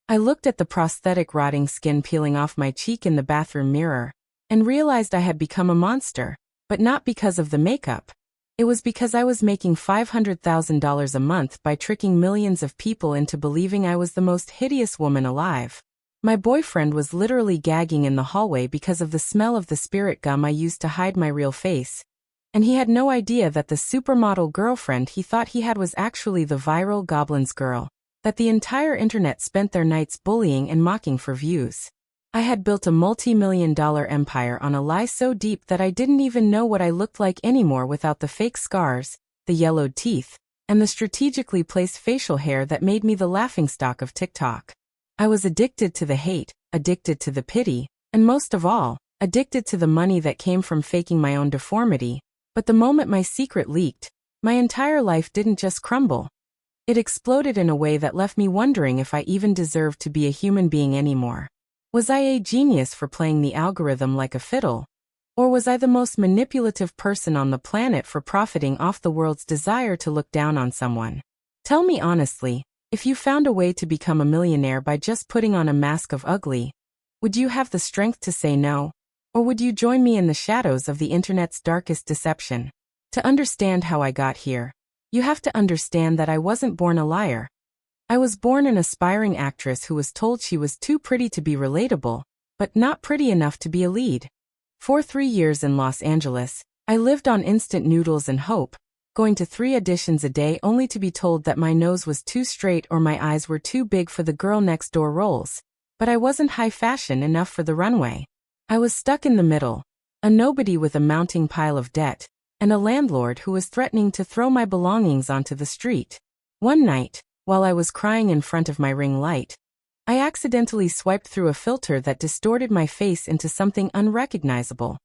I looked at the prosthetic rotting skin peeling off my cheek in the bathroom mirror, and realized I had become a monster, but not because of the makeup. It was because I was making $500,000 a month by tricking millions of people into believing I was the most hideous woman alive. My boyfriend was literally gagging in the hallway because of the smell of the spirit gum I used to hide my real face. And he had no idea that the supermodel girlfriend he thought he had was actually the viral Goblins Girl, that the entire internet spent their nights bullying and mocking for views. I had built a multi-million-dollar empire on a lie so deep that I didn't even know what I looked like anymore without the fake scars, the yellowed teeth, and the strategically placed facial hair that made me the laughingstock of TikTok. I was addicted to the hate, addicted to the pity, and most of all, addicted to the money that came from faking my own deformity. But the moment my secret leaked, my entire life didn't just crumble. It exploded in a way that left me wondering if I even deserved to be a human being anymore. Was I a genius for playing the algorithm like a fiddle? Or was I the most manipulative person on the planet for profiting off the world's desire to look down on someone? Tell me honestly, if you found a way to become a millionaire by just putting on a mask of ugly, would you have the strength to say no? Or would you join me in the shadows of the internet's darkest deception? To understand how I got here, you have to understand that I wasn't born a liar. I was born an aspiring actress who was told she was too pretty to be relatable, but not pretty enough to be a lead. For 3 years in Los Angeles, I lived on instant noodles and hope, going to 3 auditions a day only to be told that my nose was too straight or my eyes were too big for the girl next door roles. But I wasn't high fashion enough for the runway. I was stuck in the middle, a nobody with a mounting pile of debt, and a landlord who was threatening to throw my belongings onto the street. One night, while I was crying in front of my ring light, I accidentally swiped through a filter that distorted my face into something unrecognizable.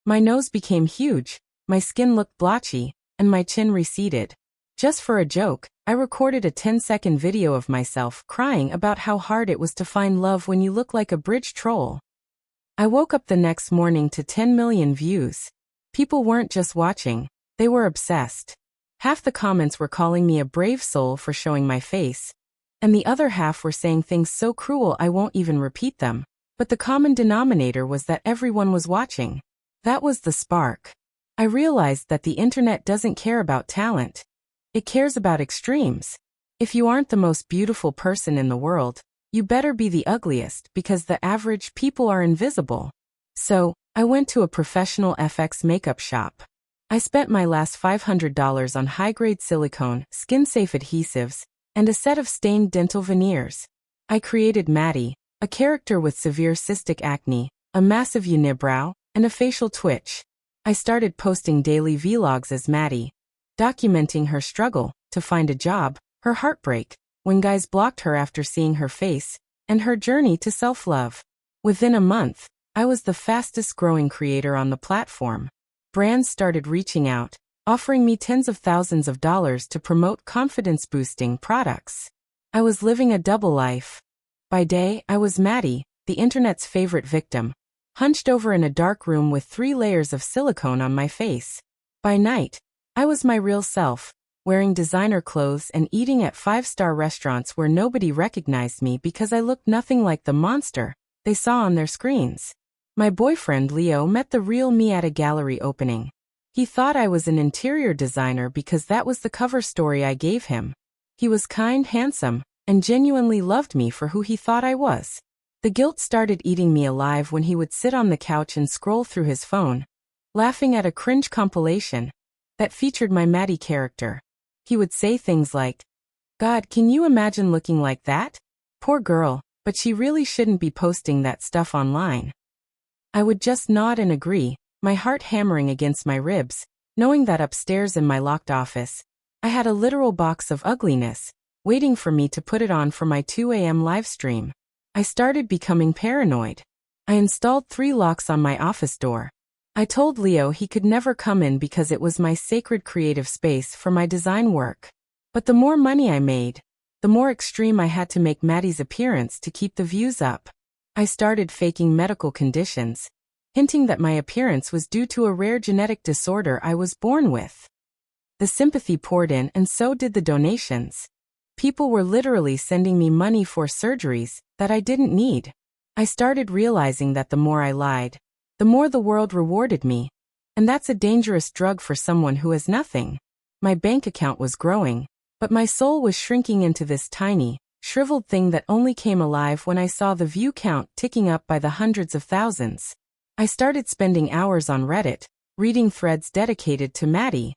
My nose became huge, my skin looked blotchy, and my chin receded. Just for a joke, I recorded a 10-second video of myself crying about how hard it was to find love when you look like a bridge troll. I woke up the next morning to 10 million views. People weren't just watching, they were obsessed. Half the comments were calling me a brave soul for showing my face, and the other half were saying things so cruel I won't even repeat them. But the common denominator was that everyone was watching. That was the spark. I realized that the internet doesn't care about talent. It cares about extremes. If you aren't the most beautiful person in the world, you better be the ugliest because the average people are invisible. So, I went to a professional FX makeup shop. I spent my last $500 on high-grade silicone, skin-safe adhesives, and a set of stained dental veneers. I created Maddy, a character with severe cystic acne, a massive unibrow, and a facial twitch. I started posting daily vlogs as Maddy, documenting her struggle to find a job, her heartbreak when guys blocked her after seeing her face, and her journey to self-love. Within a month, I was the fastest-growing creator on the platform. Brands started reaching out, offering me tens of thousands of dollars to promote confidence-boosting products. I was living a double life. By day, I was Maddy, the internet's favorite victim, hunched over in a dark room with 3 layers of silicone on my face. By night, I was my real self, wearing designer clothes and eating at 5-star restaurants where nobody recognized me because I looked nothing like the monster they saw on their screens. My boyfriend Leo met the real me at a gallery opening. He thought I was an interior designer because that was the cover story I gave him. He was kind, handsome, and genuinely loved me for who he thought I was. The guilt started eating me alive when he would sit on the couch and scroll through his phone, laughing at a cringe compilation that featured my Maddy character. He would say things like, "God, can you imagine looking like that? Poor girl, but she really shouldn't be posting that stuff online." I would just nod and agree, my heart hammering against my ribs, knowing that upstairs in my locked office, I had a literal box of ugliness, waiting for me to put it on for my 2 a.m. live stream. I started becoming paranoid. I installed 3 locks on my office door. I told Leo he could never come in because it was my sacred creative space for my design work. But the more money I made, the more extreme I had to make Maddy's appearance to keep the views up. I started faking medical conditions, hinting that my appearance was due to a rare genetic disorder I was born with. The sympathy poured in and so did the donations. People were literally sending me money for surgeries that I didn't need. I started realizing that the more I lied, the more the world rewarded me. And that's a dangerous drug for someone who has nothing. My bank account was growing, but my soul was shrinking into this tiny, shriveled thing that only came alive when I saw the view count ticking up by the hundreds of thousands. I started spending hours on Reddit, reading threads dedicated to Maddy.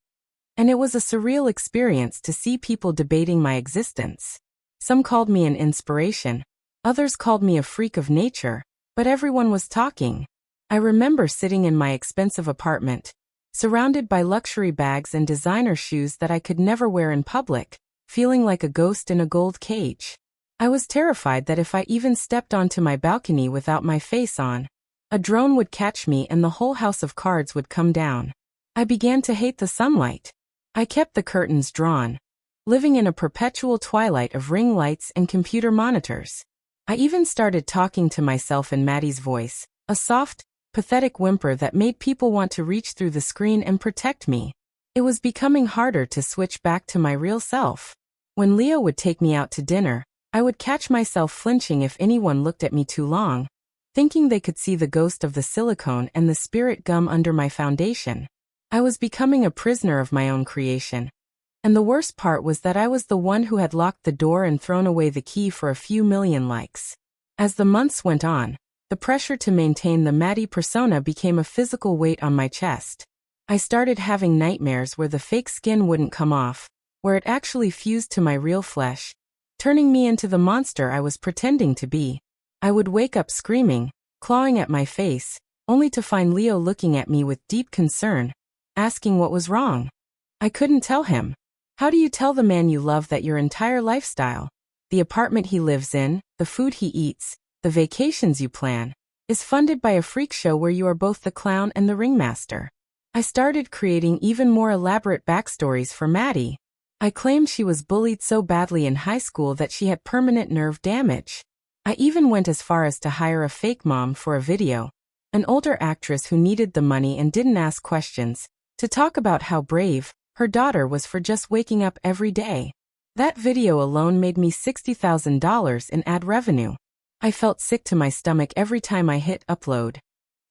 And it was a surreal experience to see people debating my existence. Some called me an inspiration. Others called me a freak of nature, but everyone was talking. I remember sitting in my expensive apartment, surrounded by luxury bags and designer shoes that I could never wear in public, feeling like a ghost in a gold cage. I was terrified that if I even stepped onto my balcony without my face on, a drone would catch me and the whole house of cards would come down. I began to hate the sunlight. I kept the curtains drawn, living in a perpetual twilight of ring lights and computer monitors. I even started talking to myself in Maddy's voice, a soft, pathetic whimper that made people want to reach through the screen and protect me. It was becoming harder to switch back to my real self. When Leo would take me out to dinner, I would catch myself flinching if anyone looked at me too long, thinking they could see the ghost of the silicone and the spirit gum under my foundation. I was becoming a prisoner of my own creation. And the worst part was that I was the one who had locked the door and thrown away the key for a few million likes. As the months went on, the pressure to maintain the Maddy persona became a physical weight on my chest. I started having nightmares where the fake skin wouldn't come off, where it actually fused to my real flesh, turning me into the monster I was pretending to be. I would wake up screaming, clawing at my face, only to find Leo looking at me with deep concern, asking what was wrong. I couldn't tell him. How do you tell the man you love that your entire lifestyle, the apartment he lives in, the food he eats, the vacations you plan, is funded by a freak show where you are both the clown and the ringmaster? I started creating even more elaborate backstories for Maddy. I claimed she was bullied so badly in high school that she had permanent nerve damage. I even went as far as to hire a fake mom for a video, an older actress who needed the money and didn't ask questions, to talk about how brave her daughter was for just waking up every day. That video alone made me $60,000 in ad revenue. I felt sick to my stomach every time I hit upload.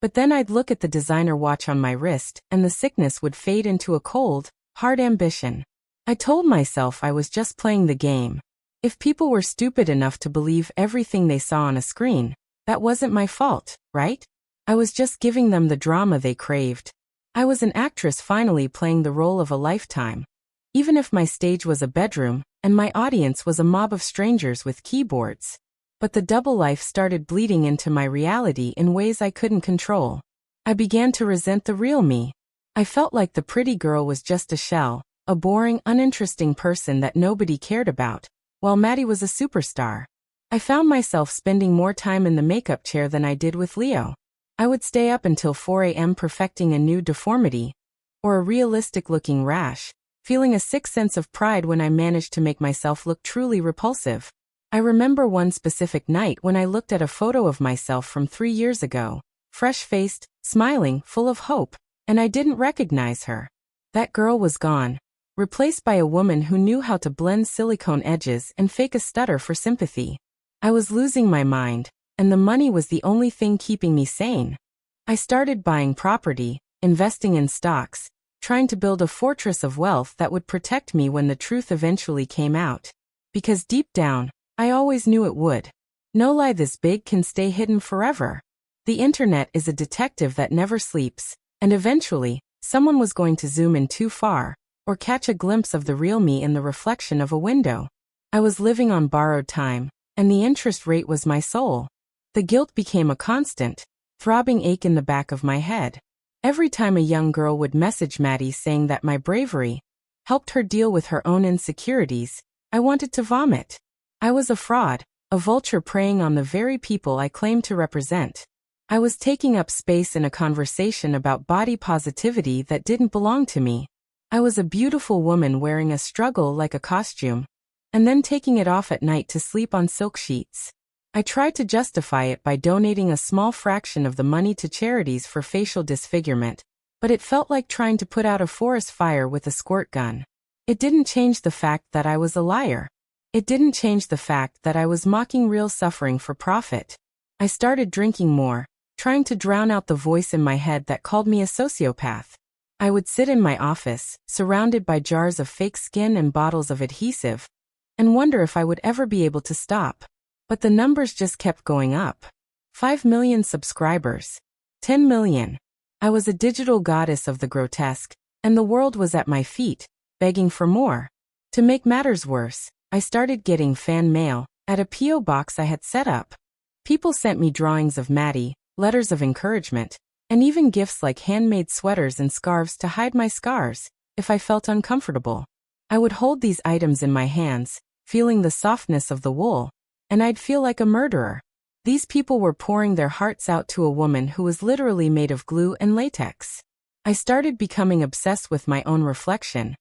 But then I'd look at the designer watch on my wrist, and the sickness would fade into a cold, hard ambition. I told myself I was just playing the game. If people were stupid enough to believe everything they saw on a screen, that wasn't my fault, right? I was just giving them the drama they craved. I was an actress finally playing the role of a lifetime. Even if my stage was a bedroom, and my audience was a mob of strangers with keyboards. But the double life started bleeding into my reality in ways I couldn't control. I began to resent the real me. I felt like the pretty girl was just a shell, a boring, uninteresting person that nobody cared about, while Maddy was a superstar. I found myself spending more time in the makeup chair than I did with Leo. I would stay up until 4 a.m. perfecting a new deformity, or a realistic-looking rash, feeling a sick sense of pride when I managed to make myself look truly repulsive. I remember one specific night when I looked at a photo of myself from 3 years ago, fresh-faced, smiling, full of hope, and I didn't recognize her. That girl was gone, replaced by a woman who knew how to blend silicone edges and fake a stutter for sympathy. I was losing my mind, and the money was the only thing keeping me sane. I started buying property, investing in stocks, trying to build a fortress of wealth that would protect me when the truth eventually came out. Because deep down, I always knew it would. No lie this big can stay hidden forever. The internet is a detective that never sleeps, and eventually, someone was going to zoom in too far, or catch a glimpse of the real me in the reflection of a window. I was living on borrowed time, and the interest rate was my soul. The guilt became a constant, throbbing ache in the back of my head. Every time a young girl would message Maddy saying that my bravery helped her deal with her own insecurities, I wanted to vomit. I was a fraud, a vulture preying on the very people I claimed to represent. I was taking up space in a conversation about body positivity that didn't belong to me. I was a beautiful woman wearing a struggle like a costume, and then taking it off at night to sleep on silk sheets. I tried to justify it by donating a small fraction of the money to charities for facial disfigurement, but it felt like trying to put out a forest fire with a squirt gun. It didn't change the fact that I was a liar. It didn't change the fact that I was mocking real suffering for profit. I started drinking more, trying to drown out the voice in my head that called me a sociopath. I would sit in my office, surrounded by jars of fake skin and bottles of adhesive, and wonder if I would ever be able to stop. But the numbers just kept going up. 5 million subscribers. 10 million. I was a digital goddess of the grotesque, and the world was at my feet, begging for more. To make matters worse, I started getting fan mail at a P.O. box I had set up. People sent me drawings of Maddy, letters of encouragement, and even gifts like handmade sweaters and scarves to hide my scars, if I felt uncomfortable. I would hold these items in my hands, feeling the softness of the wool, and I'd feel like a murderer. These people were pouring their hearts out to a woman who was literally made of glue and latex. I started becoming obsessed with my own reflection.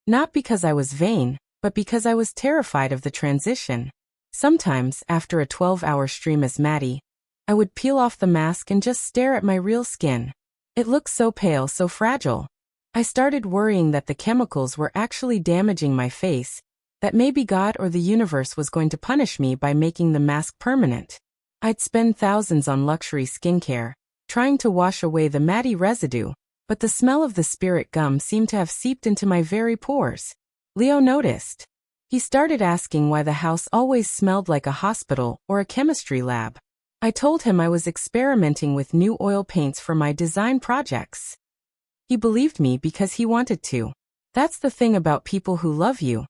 Not because I was vain, but because I was terrified of the transition. Sometimes, after a 12-hour stream as Maddy, I would peel off the mask and just stare at my real skin. It looked so pale, so fragile. I started worrying that the chemicals were actually damaging my face, that maybe God or the universe was going to punish me by making the mask permanent. I'd spend thousands on luxury skincare, trying to wash away the Maddy residue, but the smell of the spirit gum seemed to have seeped into my very pores. Leo noticed. He started asking why the house always smelled like a hospital or a chemistry lab. I told him I was experimenting with new oil paints for my design projects. He believed me because he wanted to. That's the thing about people who love you.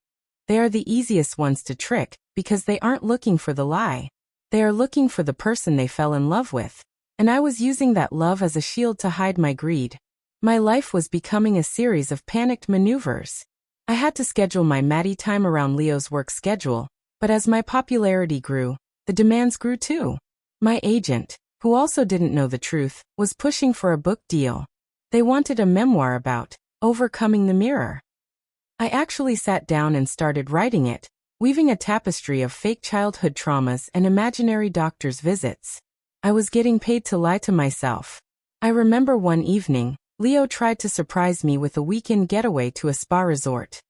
They are the easiest ones to trick because they aren't looking for the lie. They are looking for the person they fell in love with. And I was using that love as a shield to hide my greed. My life was becoming a series of panicked maneuvers. I had to schedule my Maddy time around Leo's work schedule, but as my popularity grew, the demands grew too. My agent, who also didn't know the truth, was pushing for a book deal. They wanted a memoir about overcoming the mirror. I actually sat down and started writing it, weaving a tapestry of fake childhood traumas and imaginary doctor's visits. I was getting paid to lie to myself. I remember one evening, Leo tried to surprise me with a weekend getaway to a spa resort.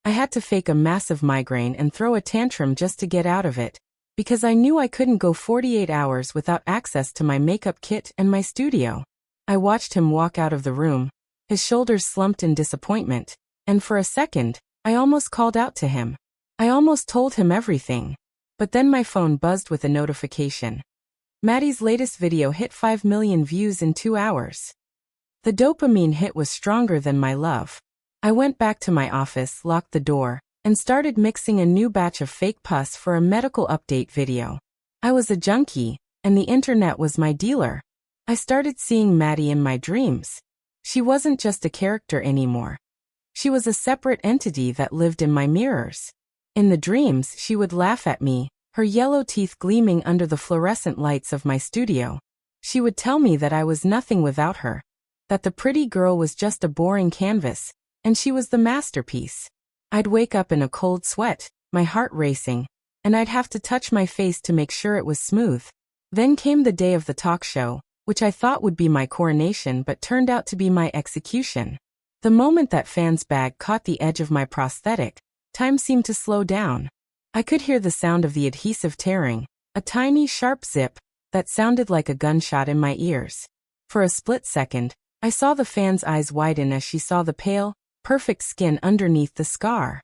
I had to fake a massive migraine and throw a tantrum just to get out of it, because I knew I couldn't go 48 hours without access to my makeup kit and my studio. I watched him walk out of the room, his shoulders slumped in disappointment, and for a second, I almost called out to him. I almost told him everything. But then my phone buzzed with a notification. Maddy's latest video hit 5 million views in 2 hours. The dopamine hit was stronger than my love. I went back to my office, locked the door, and started mixing a new batch of fake pus for a medical update video. I was a junkie, and the internet was my dealer. I started seeing Maddy in my dreams. She wasn't just a character anymore. She was a separate entity that lived in my mirrors. In the dreams, she would laugh at me, her yellow teeth gleaming under the fluorescent lights of my studio. She would tell me that I was nothing without her, that the pretty girl was just a boring canvas, and she was the masterpiece. I'd wake up in a cold sweat, my heart racing, and I'd have to touch my face to make sure it was smooth. Then came the day of the talk show, which I thought would be my coronation but turned out to be my execution. The moment that fan's bag caught the edge of my prosthetic, time seemed to slow down. I could hear the sound of the adhesive tearing, a tiny sharp zip that sounded like a gunshot in my ears. For a split second, I saw the fan's eyes widen as she saw the pale, perfect skin underneath the scar.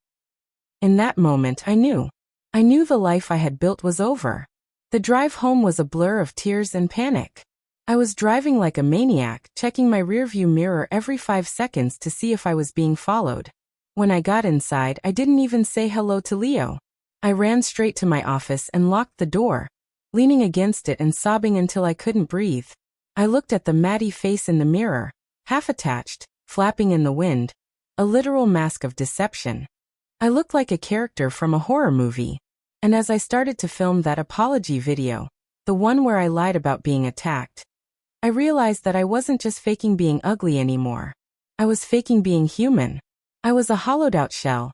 In that moment I knew the life I had built was over. The drive home was a blur of tears and panic. I was driving like a maniac, checking my rearview mirror every 5 seconds to see if I was being followed. When I got inside, I didn't even say hello to Leo. I ran straight to my office and locked the door, leaning against it and sobbing until I couldn't breathe. I looked at the Maddy face in the mirror, half attached, flapping in the wind, a literal mask of deception. I looked like a character from a horror movie. And as I started to film that apology video, the one where I lied about being attacked, I realized that I wasn't just faking being ugly anymore. I was faking being human. I was a hollowed-out shell,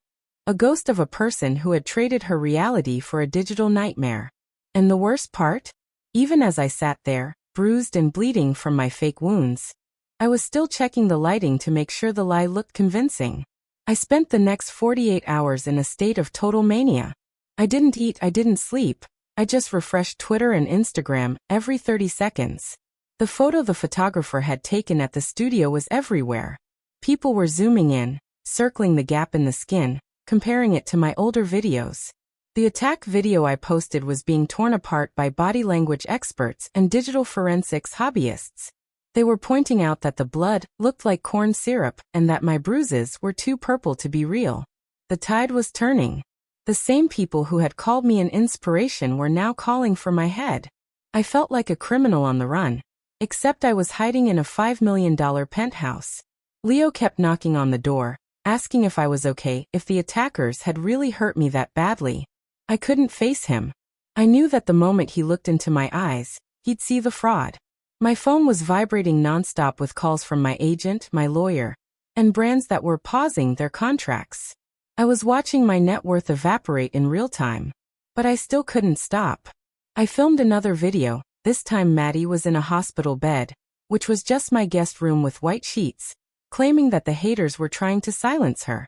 a ghost of a person who had traded her reality for a digital nightmare. And the worst part? Even as I sat there, bruised and bleeding from my fake wounds, I was still checking the lighting to make sure the lie looked convincing. I spent the next 48 hours in a state of total mania. I didn't eat, I didn't sleep. I just refreshed Twitter and Instagram every 30 seconds. The photo the photographer had taken at the studio was everywhere. People were zooming in, circling the gap in the skin, comparing it to my older videos. The attack video I posted was being torn apart by body language experts and digital forensics hobbyists. They were pointing out that the blood looked like corn syrup and that my bruises were too purple to be real. The tide was turning. The same people who had called me an inspiration were now calling for my head. I felt like a criminal on the run. Except I was hiding in a $5 million penthouse. Leo kept knocking on the door, asking if I was okay, if the attackers had really hurt me that badly. I couldn't face him. I knew that the moment he looked into my eyes, he'd see the fraud. My phone was vibrating nonstop with calls from my agent, my lawyer, and brands that were pausing their contracts. I was watching my net worth evaporate in real time. But I still couldn't stop. I filmed another video. This time Maddy was in a hospital bed, which was just my guest room with white sheets, claiming that the haters were trying to silence her.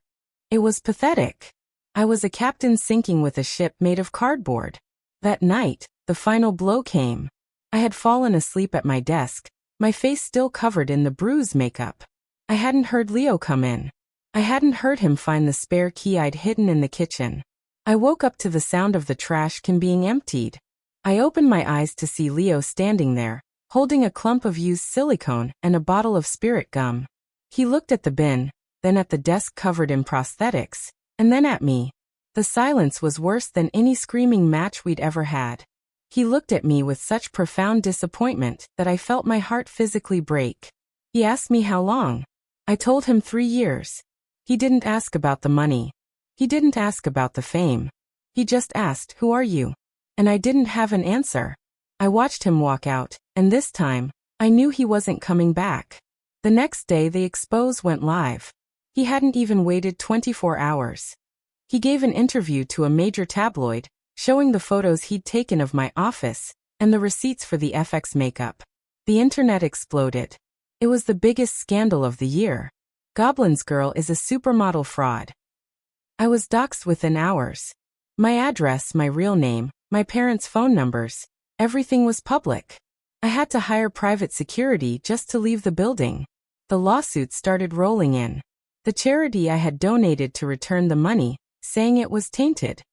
It was pathetic. I was a captain sinking with a ship made of cardboard. That night, the final blow came. I had fallen asleep at my desk, my face still covered in the bruise makeup. I hadn't heard Leo come in. I hadn't heard him find the spare key I'd hidden in the kitchen. I woke up to the sound of the trash can being emptied. I opened my eyes to see Leo standing there, holding a clump of used silicone and a bottle of spirit gum. He looked at the bin, then at the desk covered in prosthetics, and then at me. The silence was worse than any screaming match we'd ever had. He looked at me with such profound disappointment that I felt my heart physically break. He asked me how long. I told him 3 years. He didn't ask about the money. He didn't ask about the fame. He just asked, "Who are you?" And I didn't have an answer. I watched him walk out, and this time, I knew he wasn't coming back. The next day the expose went live. He hadn't even waited 24 hours. He gave an interview to a major tabloid, showing the photos he'd taken of my office, and the receipts for the FX makeup. The internet exploded. It was the biggest scandal of the year. Goblins Girl is a supermodel fraud. I was doxxed within hours. My address, my real name, my parents' phone numbers, everything was public. I had to hire private security just to leave the building. The lawsuits started rolling in. The charity I had donated to returned the money, saying it was tainted.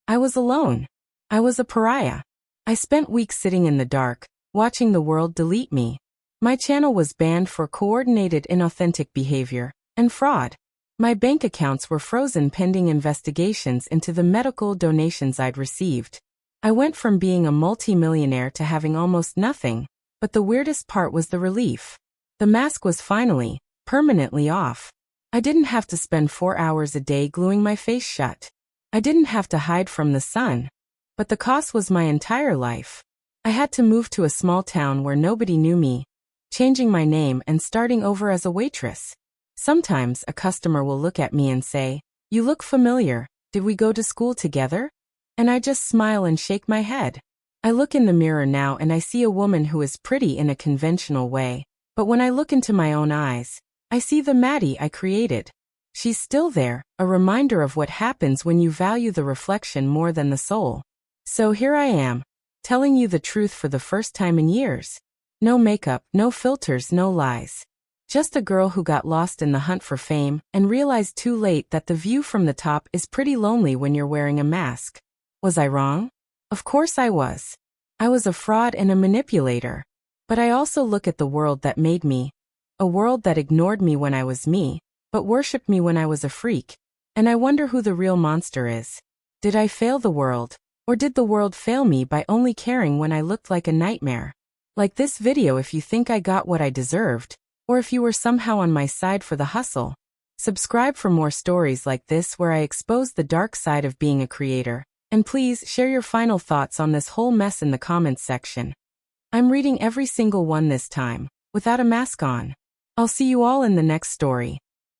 I was alone. I was a pariah. I spent weeks sitting in the dark, watching the world delete me. My channel was banned for coordinated inauthentic behavior and fraud. My bank accounts were frozen pending investigations into the medical donations I'd received. I went from being a multi-millionaire to having almost nothing, but the weirdest part was the relief. The mask was finally, permanently off. I didn't have to spend 4 hours a day gluing my face shut. I didn't have to hide from the sun. But the cost was my entire life. I had to move to a small town where nobody knew me, changing my name and starting over as a waitress. Sometimes a customer will look at me and say, "You look familiar, did we go to school together?" And I just smile and shake my head. I look in the mirror now and I see a woman who is pretty in a conventional way, but when I look into my own eyes, I see the Maddy I created. She's still there, a reminder of what happens when you value the reflection more than the soul. So here I am, telling you the truth for the first time in years. No makeup, no filters, no lies. Just a girl who got lost in the hunt for fame and realized too late that the view from the top is pretty lonely when you're wearing a mask. Was I wrong? Of course I was. I was a fraud and a manipulator. But I also look at the world that made me. A world that ignored me when I was me, but worshipped me when I was a freak. And I wonder who the real monster is. Did I fail the world? Or did the world fail me by only caring when I looked like a nightmare? Like this video if you think I got what I deserved, or if you were somehow on my side for the hustle. Subscribe for more stories like this where I expose the dark side of being a creator. And please share your final thoughts on this whole mess in the comments section. I'm reading every single one this time, without a mask on. I'll see you all in the next story.